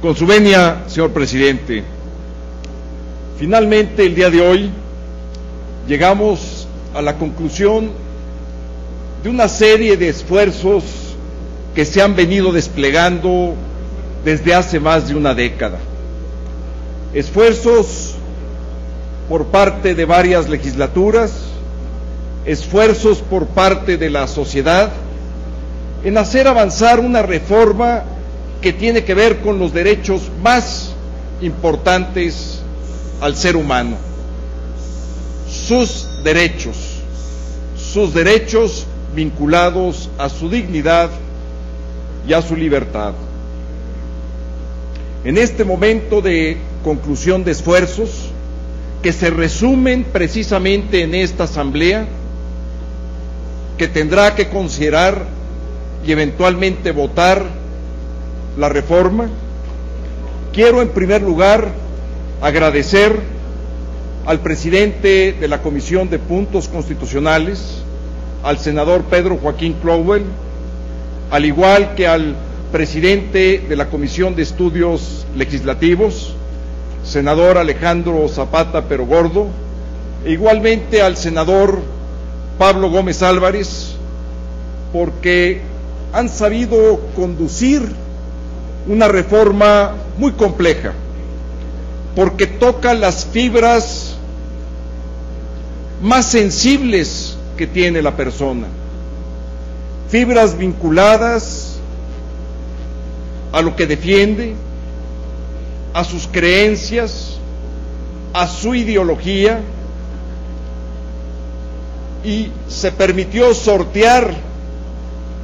Con su venia, señor presidente, finalmente el día de hoy llegamos a la conclusión de una serie de esfuerzos que se han venido desplegando desde hace más de una década. Esfuerzos por parte de varias legislaturas, esfuerzos por parte de la sociedad en hacer avanzar una reforma que tiene que ver con los derechos más importantes al ser humano, sus derechos vinculados a su dignidad y a su libertad. En este momento de conclusión de esfuerzos, que se resumen precisamente en esta asamblea, que tendrá que considerar y eventualmente votar la reforma, quiero en primer lugar agradecer al presidente de la Comisión de Puntos Constitucionales, al senador Pedro Joaquín Crowell, al igual que al presidente de la Comisión de Estudios Legislativos, senador Alejandro Zapata Pero Gordo, e igualmente al senador Pablo Gómez Álvarez, porque han sabido conducir una reforma muy compleja, porque toca las fibras más sensibles que tiene la persona, fibras vinculadas a lo que defiende, a sus creencias, a su ideología, y se permitió sortear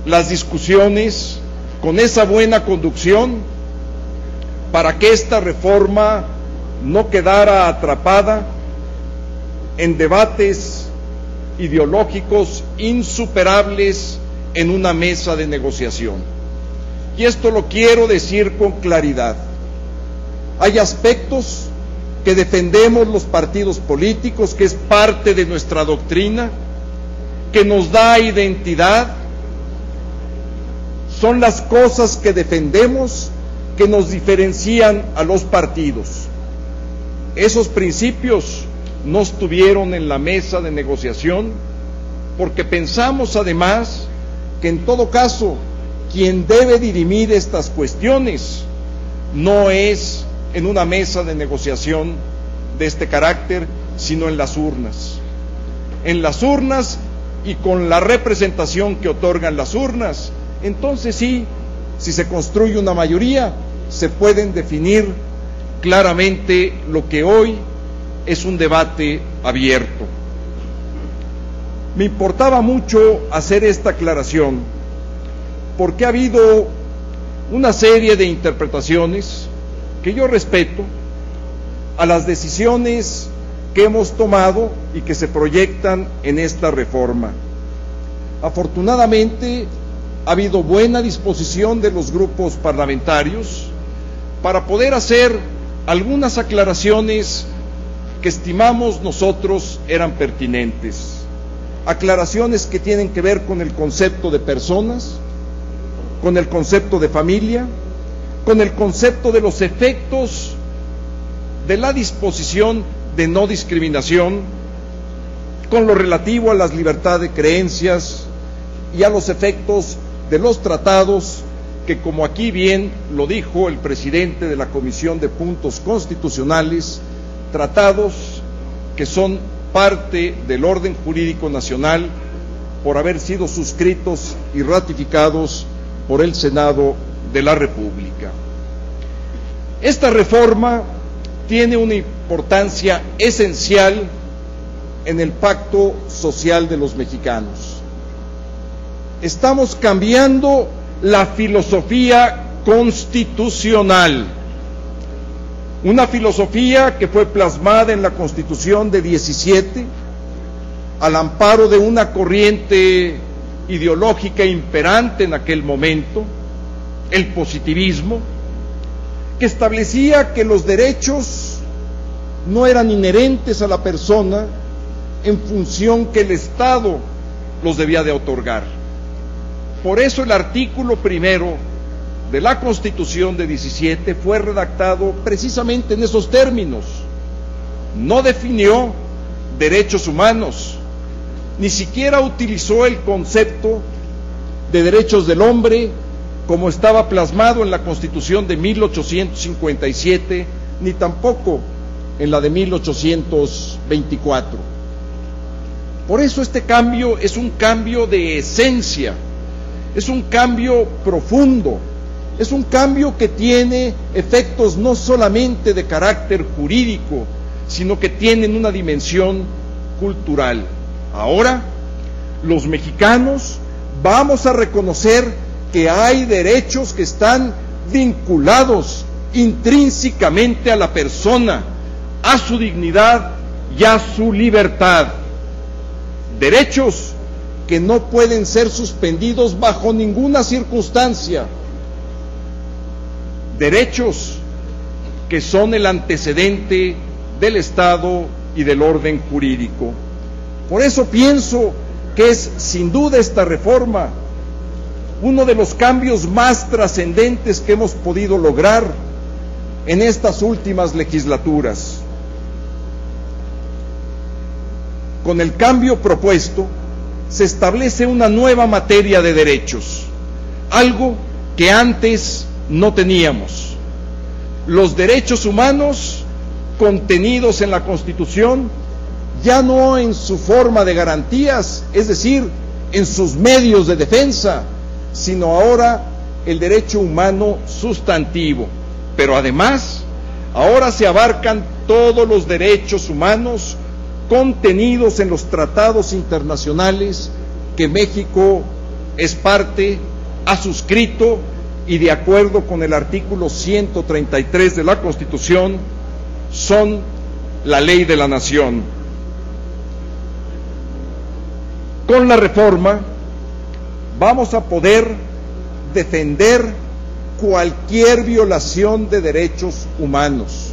las discusiones con esa buena conducción para que esta reforma no quedara atrapada en debates ideológicos insuperables en una mesa de negociación. Y esto lo quiero decir con claridad. Hay aspectos que defendemos los partidos políticos, que es parte de nuestra doctrina, que nos da identidad, son las cosas que defendemos que nos diferencian a los partidos. Esos principios no estuvieron en la mesa de negociación porque pensamos además que en todo caso quien debe dirimir estas cuestiones no es en una mesa de negociación de este carácter, sino en las urnas. En las urnas y con la representación que otorgan las urnas, entonces sí, si se construye una mayoría, se pueden definir claramente lo que hoy es un debate abierto. Me importaba mucho hacer esta aclaración, porque ha habido una serie de interpretaciones que yo respeto a las decisiones que hemos tomado y que se proyectan en esta reforma. Afortunadamente, ha habido buena disposición de los grupos parlamentarios para poder hacer algunas aclaraciones que estimamos nosotros eran pertinentes. Aclaraciones que tienen que ver con el concepto de personas, con el concepto de familia, con el concepto de los efectos de la disposición de no discriminación, con lo relativo a las libertades de creencias y a los efectos de los tratados que, como aquí bien lo dijo el presidente de la Comisión de Puntos Constitucionales, tratados que son parte del orden jurídico nacional por haber sido suscritos y ratificados por el Senado de la República. Esta reforma tiene una importancia esencial en el pacto social de los mexicanos. Estamos cambiando la filosofía constitucional, una filosofía que fue plasmada en la Constitución de 17 al amparo de una corriente ideológica imperante en aquel momento, el positivismo, que establecía que los derechos no eran inherentes a la persona en función que el Estado los debía de otorgar. Por eso el artículo primero de la Constitución de 17 fue redactado precisamente en esos términos. No definió derechos humanos, ni siquiera utilizó el concepto de derechos del hombre como estaba plasmado en la Constitución de 1857, ni tampoco en la de 1824. Por eso este cambio es un cambio de esencia, es un cambio profundo, es un cambio que tiene efectos no solamente de carácter jurídico, sino que tienen una dimensión cultural. Ahora, los mexicanos vamos a reconocer que hay derechos que están vinculados intrínsecamente a la persona, a su dignidad y a su libertad. Derechos que no pueden ser suspendidos bajo ninguna circunstancia. Derechos que son el antecedente del Estado y del orden jurídico. Por eso pienso que es sin duda esta reforma uno de los cambios más trascendentes que hemos podido lograr en estas últimas legislaturas. Con el cambio propuesto, se establece una nueva materia de derechos, algo que antes no teníamos. Los derechos humanos contenidos en la Constitución, ya no en su forma de garantías, es decir, en sus medios de defensa, sino ahora el derecho humano sustantivo. Pero además, ahora se abarcan todos los derechos humanos contenidos en los tratados internacionales que México es parte, ha suscrito y de acuerdo con el artículo 133 de la Constitución son la ley de la nación. Con la reforma vamos a poder defender cualquier violación de derechos humanos,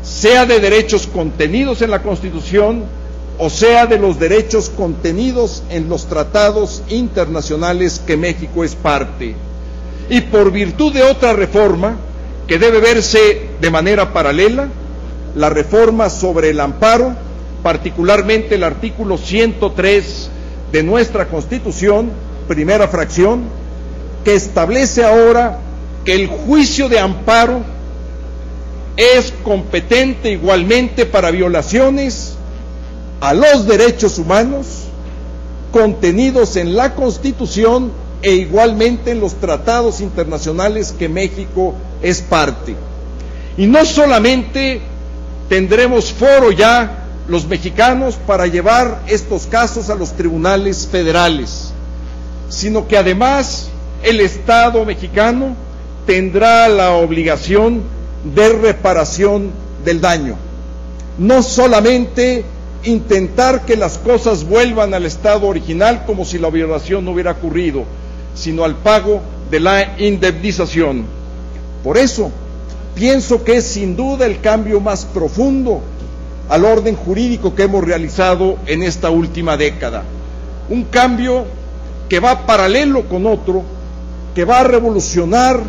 sea de derechos contenidos en la Constitución o sea de los derechos contenidos en los tratados internacionales que México es parte. Y por virtud de otra reforma que debe verse de manera paralela, la reforma sobre el amparo, particularmente el artículo 103 de nuestra Constitución, primera fracción, que establece ahora que el juicio de amparo es competente igualmente para violaciones a los derechos humanos contenidos en la Constitución e igualmente en los tratados internacionales que México es parte. Y no solamente tendremos foro ya los mexicanos para llevar estos casos a los tribunales federales, sino que además el Estado mexicano tendrá la obligación de reparación del daño. No solamente intentar que las cosas vuelvan al estado original como si la violación no hubiera ocurrido, sino al pago de la indemnización. Por eso, pienso que es sin duda el cambio más profundo al orden jurídico que hemos realizado en esta última década. Un cambio que va paralelo con otro, que va a revolucionar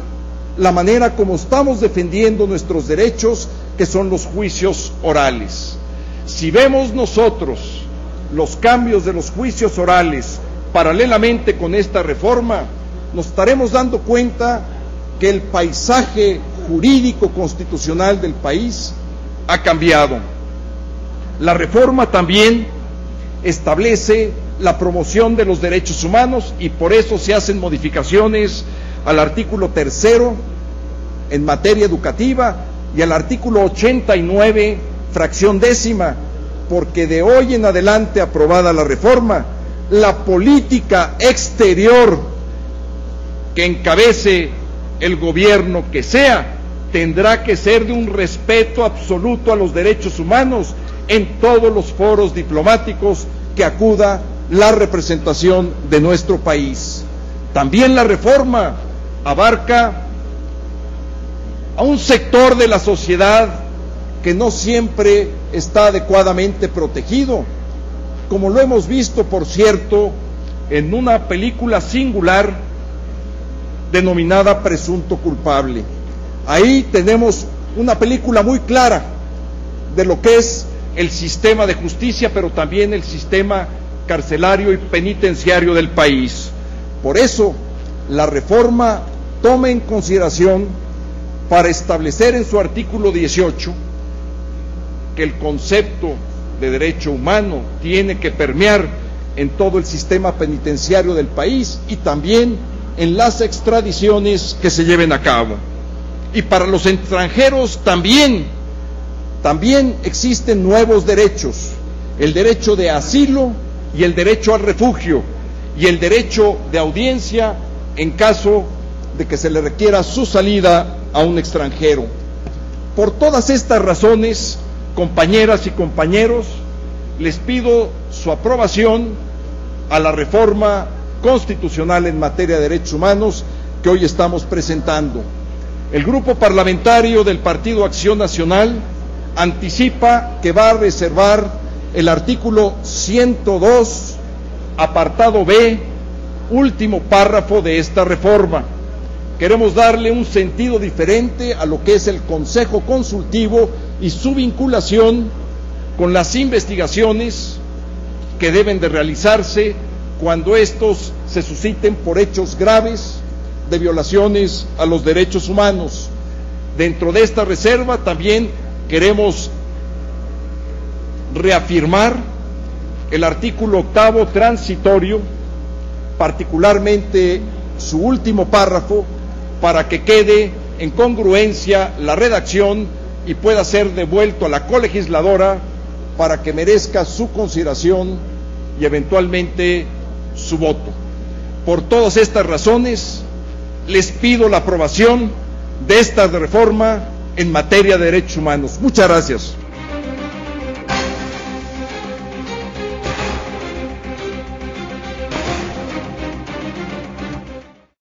la manera como estamos defendiendo nuestros derechos, que son los juicios orales. Si vemos nosotros los cambios de los juicios orales paralelamente con esta reforma, nos estaremos dando cuenta que el paisaje jurídico constitucional del país ha cambiado. La reforma también establece la promoción de los derechos humanos y por eso se hacen modificaciones al artículo 3 en materia educativa y al artículo 89, fracción 10ª, porque de hoy en adelante, aprobada la reforma, la política exterior que encabece el gobierno que sea, tendrá que ser de un respeto absoluto a los derechos humanos en todos los foros diplomáticos que acuda la representación de nuestro país. También la reforma abarca a un sector de la sociedad que no siempre está adecuadamente protegido, como lo hemos visto, por cierto, en una película singular denominada presunto culpable. Ahí tenemos una película muy clara de lo que es el sistema de justicia, pero también el sistema carcelario y penitenciario del país. Por eso, la reforma toma en consideración, para establecer en su artículo 18, que el concepto de derecho humano tiene que permear en todo el sistema penitenciario del país y también en las extradiciones que se lleven a cabo. Y para los extranjeros también existen nuevos derechos: el derecho de asilo y el derecho al refugio, y el derecho de audiencia en caso de que se le requiera su salida a un extranjero. Por todas estas razones, compañeras y compañeros, les pido su aprobación a la reforma constitucional en materia de derechos humanos que hoy estamos presentando. El Grupo Parlamentario del Partido Acción Nacional anticipa que va a reservar el artículo 102, apartado B, último párrafo de esta reforma. Queremos darle un sentido diferente a lo que es el Consejo Consultivo y su vinculación con las investigaciones que deben de realizarse cuando estos se susciten por hechos graves de violaciones a los derechos humanos. Dentro de esta reserva también queremos reafirmar el artículo 8º transitorio, particularmente su último párrafo, para que quede en congruencia la redacción y pueda ser devuelto a la colegisladora para que merezca su consideración y eventualmente su voto. Por todas estas razones, les pido la aprobación de esta reforma en materia de derechos humanos. Muchas gracias.